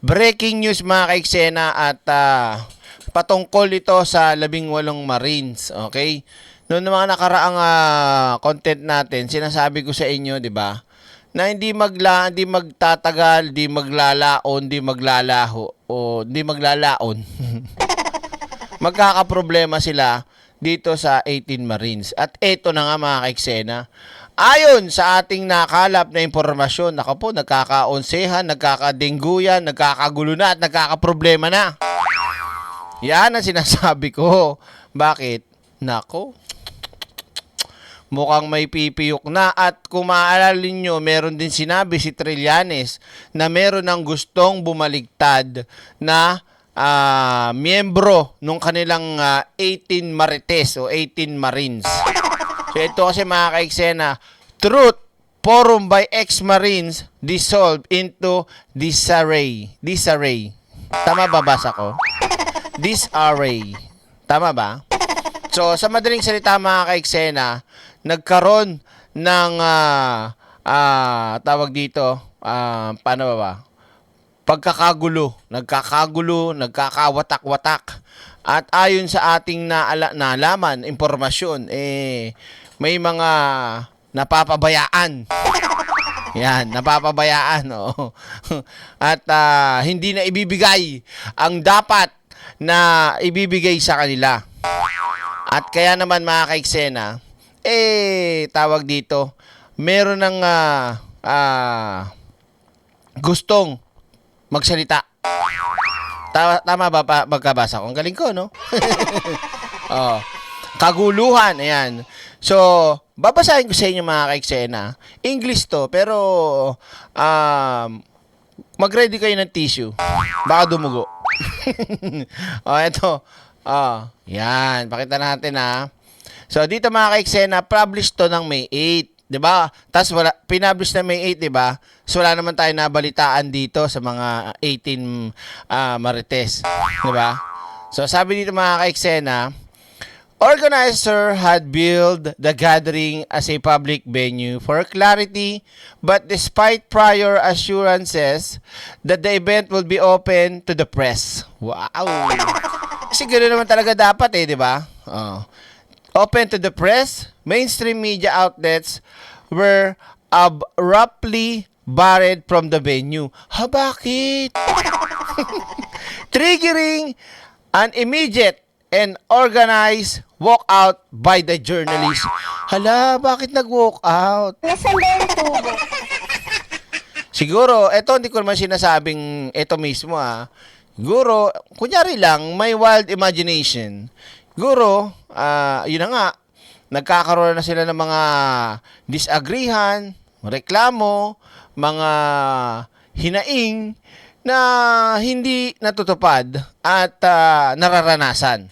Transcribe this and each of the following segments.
Breaking news mga kaiksena at patungkol ito sa 18 Marines, okay? Noong mga nakaraang content natin, sinasabi ko sa inyo, 'di ba? Na hindi magtatagal, hindi maglalaon, hindi maglalaho o hindi maglalaon. Magkakaproblema sila dito sa 18 Marines. At eto na nga mga kaiksena, ayon sa ating nakalap na impormasyon, naka po, nagkakaonsehan, nagkakadengguyan, nagkakagulo na at nagkakaproblema na. Yan ang sinasabi ko. Bakit? Nako, mukhang may pipiyok na. At kung maaalala ninyo, meron din sinabi si Trillanes na meron ng gustong bumaligtad na miyembro nung kanilang 18 Marites o 18 Marines. So ito kasi mga kaiksena, Truth Forum by ex-Marines dissolved into disarray. Disarray. Tama ba basa ko? Disarray. Tama ba? So sa madaling salita mga kaiksena, nagkaroon ng tawag dito, paano ba? Pagkakagulo, nagkakawatak-watak. At ayon sa ating nalaman, impormasyon, may mga napapabayaan. Yan, napapabayaan. Oh. At hindi na ibibigay ang dapat na ibibigay sa kanila. At kaya naman mga kaiksena, tawag dito, meron ng gustong magsalita. Tama ba magkabasa ko? Ang galing ko, no? Oh, kaguluhan, ayan. So, babasahin ko sa inyo mga kaiksena. English to, pero mag-ready kayo ng tissue. Baka dumugo. Oh, eto. Oh, yan. Pakita natin ha. So, dito mga kaiksena, published to ng May 8. 'Di ba? Tapos pinablish na May 8, 'di ba? So wala naman tayo nabalitaan dito sa mga 18 Marites, 'di ba? So sabi dito mga kaiksena, organizer had billed the gathering as a public venue for clarity, but despite prior assurances that the event will be open to the press. Wow. Kasi ganoon naman talaga dapat 'di ba? Oh. Open to the press, mainstream media outlets were abruptly barred from the venue. Ha, bakit? Triggering an immediate and organized walkout by the journalists. Hala, bakit nag-walk out? Nasaan ba yung tubo? Siguro, eto hindi ko naman sinasabing eto mismo Siguro, kunyari lang, may wild imagination. Siguro, yun na nga, nagkakaroon na sila ng mga disagreehan, reklamo, mga hinaing na hindi natutupad at nararanasan.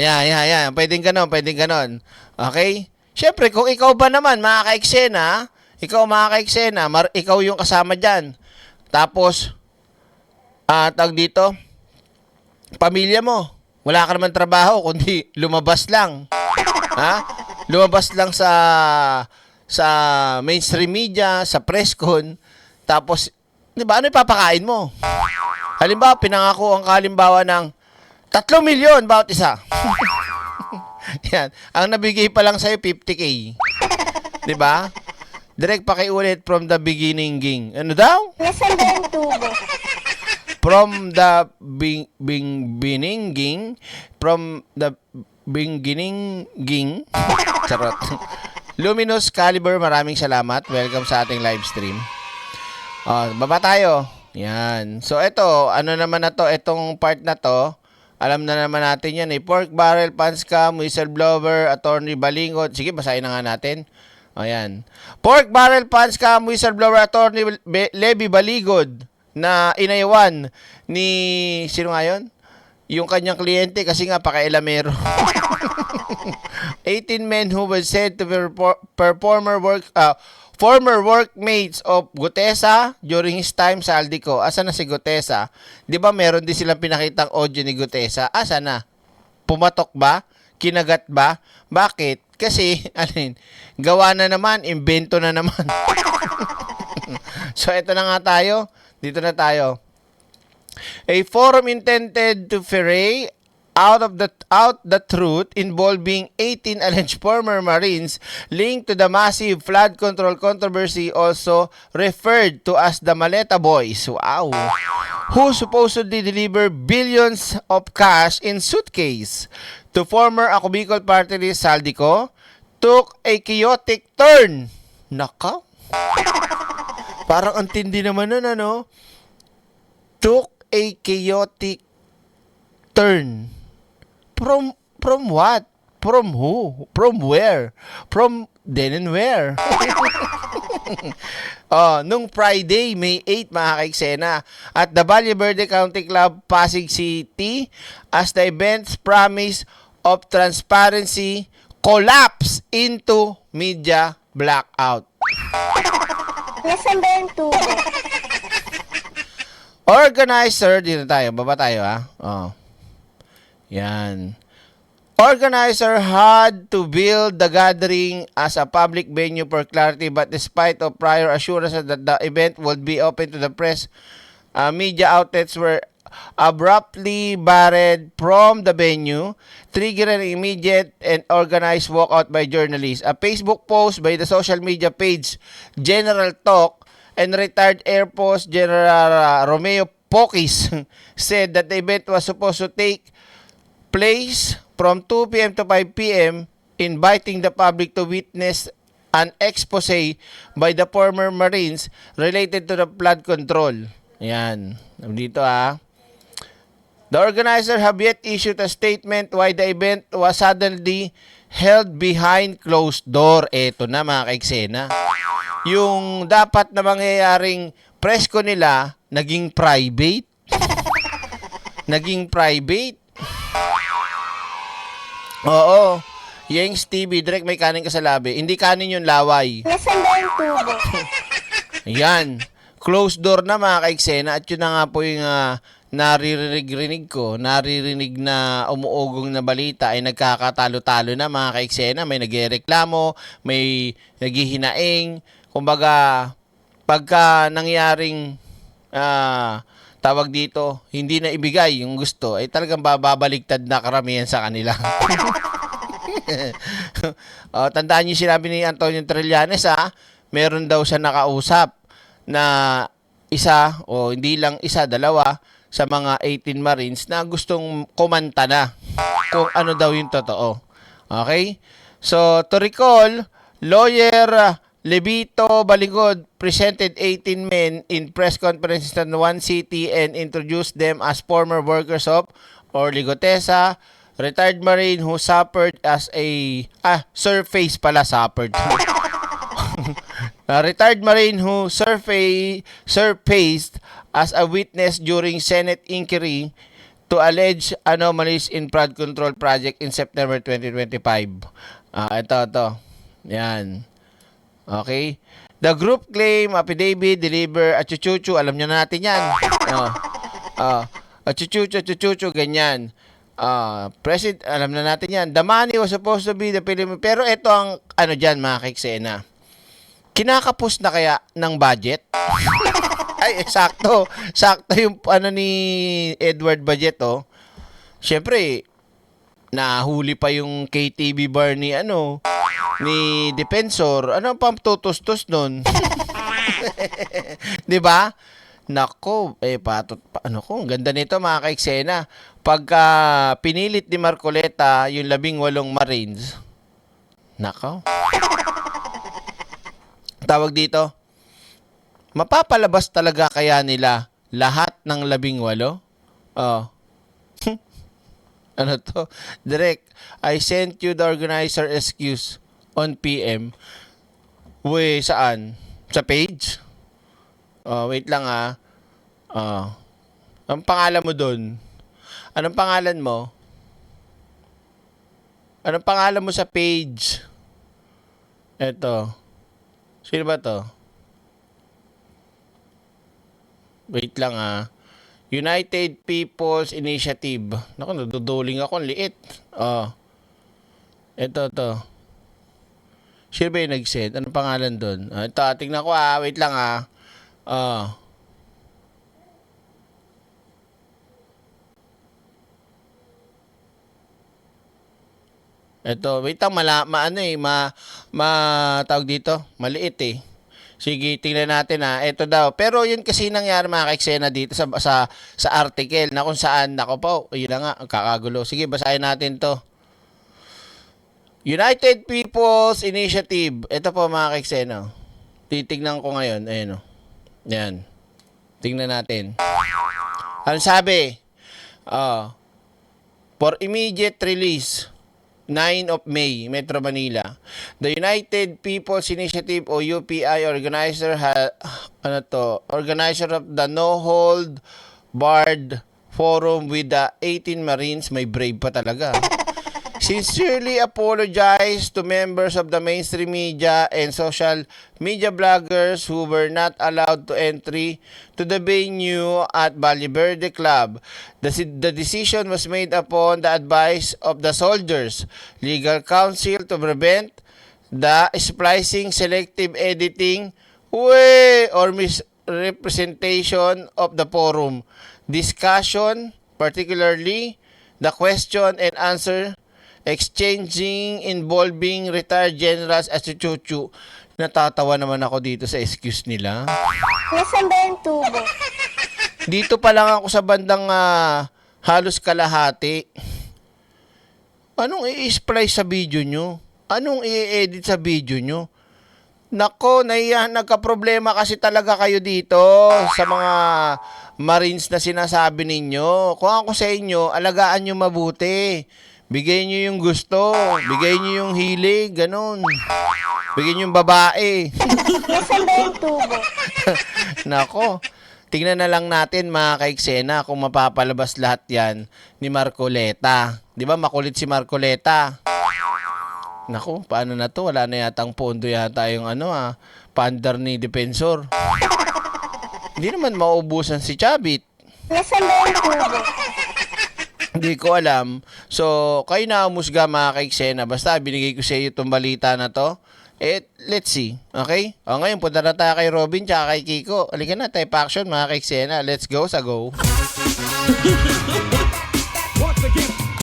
Yan. Pwedeng ganon. Okay? Siyempre, kung ikaw ba naman, mga kaiksena, ikaw yung kasama dyan. Tapos, tag dito, pamilya mo, wala ka naman trabaho kundi lumabas lang. Ha? Lumabas lang sa mainstream media, sa press con. Tapos, 'di ba, ano ipapakain mo? Halimbawa, pinangako ang kalimbawa ng 3 milyon bawat isa. Yan. Ang nabigay pa lang sa'yo 50K. 'Di ba? Direct pakiulit from the beginning ging. Ano daw? Nasaan ba yung tubo? From the beginning ging. Charot. Luminous Caliber, maraming salamat. Welcome sa ating live stream. Baba tayo. Yan. So, ito, ano naman na to? Itong part na to, alam na naman natin yan Pork barrel, pan scam, whistleblower, attorney Balingod. Sige, basahin na nga natin. Ayan. Pork barrel, pan scam, whistleblower, attorney Levy Baligod na inaiwan ni sino nga yun? Yung kanyang kliyente kasi nga pakailamero. 18 men who were said to be former workmates of Gutesa during his time sa Aldico. Asa na si Gutesa? 'Di ba meron din silang pinakitang audio ni Gutesa? Asa na? Pumatok ba? Kinagat ba? Bakit? Kasi gawa na naman, imbento na naman. So, ito na nga tayo. Dito na tayo. A forum intended to foray out the truth involving 18 alleged former Marines linked to the massive flood control controversy, also referred to as the Maleta Boys. Wow. Who supposedly delivered billions of cash in suitcase to former Ako Bicol Party list Saldico, took a chaotic turn. Naka? Parang ang tindi naman nun, ano? Took a chaotic turn. From what? From who? From where? From then and where? Nung Friday, May 8, mga kaiksena, at the Valle Verde County Club, Pasig City, as the event's promise of transparency collapse into media blackout. Nasaan ba yung tubo? Organizer, dito tayo, baba tayo ha. Yan. Organizer had to build the gathering as a public venue for clarity, but despite of prior assurances that the event would be open to the press, media outlets were abruptly barred from the venue, triggering an immediate and organized walkout by journalists. A Facebook post by the social media page General Talk and retired Air Force General Romeo Pokis said that the event was supposed to take place from 2 p.m. to 5 p.m., inviting the public to witness an expose by the former Marines related to the flood control. Yan. Dito The organizer have yet issued a statement why the event was suddenly held behind closed door. Eto na, mga kaiksena. Yung dapat na mangyayaring presko nila, naging private. Naging private. Oo. Yengs TV, direct may kanin ka sa labi. Hindi kanin yung laway. Nasaan ba yung tubo? Ayan. Closed door na, mga kaiksena. At yun na nga po yung naririnig na umuugong na balita ay nagkakatalo-talo na, mga kaiksena. May nagreklamo, may naghihinaing. Kumbaga, pagka nangyaring tawag dito, hindi na ibigay yung gusto, ay talagang babaligtad na karamihan sa kanila. Tandaan niyo sinabi ni Antonio Trillanes, meron daw siya nakausap na isa, o hindi lang isa, dalawa, sa mga 18 Marines na gustong kumanta na kung ano daw yung totoo. Okay? So, to recall, lawyer Levito Baligod presented 18 men in press conference in one city and introduced them as former workers of Orligotesa, retired Marine who suffered as a surfaced retired Marine who surfaced as a witness during Senate inquiry to alleged anomalies in flood control project in September 2025. Ito. Yan. Okay. The group claim affidavit deliver at chuchuchu, alam niyo na natin yan. Chuchuchu, ganyan. President, alam na natin yan. The money was supposed to be the Philippine. Pero ito ang dyan, mga kaiksena. Kinakapos na kaya ng budget? Ay, sakto. Sakto yung ni Edward Budget, Siyempre, nahuli pa yung KTV bar ni ni Defensor. Ano pang tutustos nun? 'Di ba? Nako, ang ganda nito, mga kaiksena. Pagka pinilit ni Marcoleta yung 18 Marines, nako. Tawag dito, mapapalabas talaga kaya nila lahat ng 18? Ano to? Direct, I sent you the organizer excuse on PM. Saan? Sa page? Wait lang ang pangalan mo doon? Anong pangalan mo? Anong pangalan mo sa page? Eto. Sino ba to? Wait lang United People's Initiative. Naku, naduduling ako. Ang liit. Ito. Sino ba yung nag-send? Anong pangalan doon? Ito, tingnan ko Wait lang Ah. Ito, wait lang, tawag dito, maliit eh. Sige, tingnan natin ha. Ito daw. Pero yun kasi nangyari mga ka-eksena dito sa article na kung saan, nako po, yun na nga, kakagulo. Sige, basahin natin to. United People's Initiative. Ito po mga ka-eksena. Titignan ko ngayon. Ayan o. Yan. Tingnan natin. Ano sabi? For immediate release, 9 of May, Metro Manila. The United People's Initiative o UPI organizer organizer of the No Hold Barred Forum with the 18 Marines, may brave pa talaga. Sincerely apologize to members of the mainstream media and social media bloggers who were not allowed to entry to the venue at Valle Verde Club. The decision was made upon the advice of the soldiers, legal counsel to prevent the splicing, selective editing, or misrepresentation of the forum. Discussion, particularly the question and answer exchanging involving retired generals as si Chuchu. Natatawa naman ako dito sa excuse nila. Nasaan ba yung tubo? Dito pa lang ako sa bandang halos kalahati. Anong i-splice sa video nyo? Anong i-edit sa video nyo? Nako, nagka-problema kasi talaga kayo dito sa mga Marines na sinasabi ninyo. Kung ako sa inyo, alagaan nyo mabuti. Bigay nyo yung gusto. Bigay nyo yung hilig. Ganun. Bigay nyo yung babae. Nasaan ba yung tubo? Nako. Tingnan na lang natin mga ka-eksena kung mapapalabas lahat yan ni Marcoleta. Di ba makulit si Marcoleta? Nako, paano na to? Wala na yatang pondo yata yung paandar ni Defensor. Hindi naman mauubusan si Chabit. Nasaan ba yung tubo? Hindi ko alam. So, kayo na umusga mga ka-eksena. Basta binigay ko sa iyo itong balita na to. Let's see. Okay? O ngayon, punta na tayo kay Robin tsaka kay Kiko. Halika na, type action mga ka-eksena. Let's go sa go.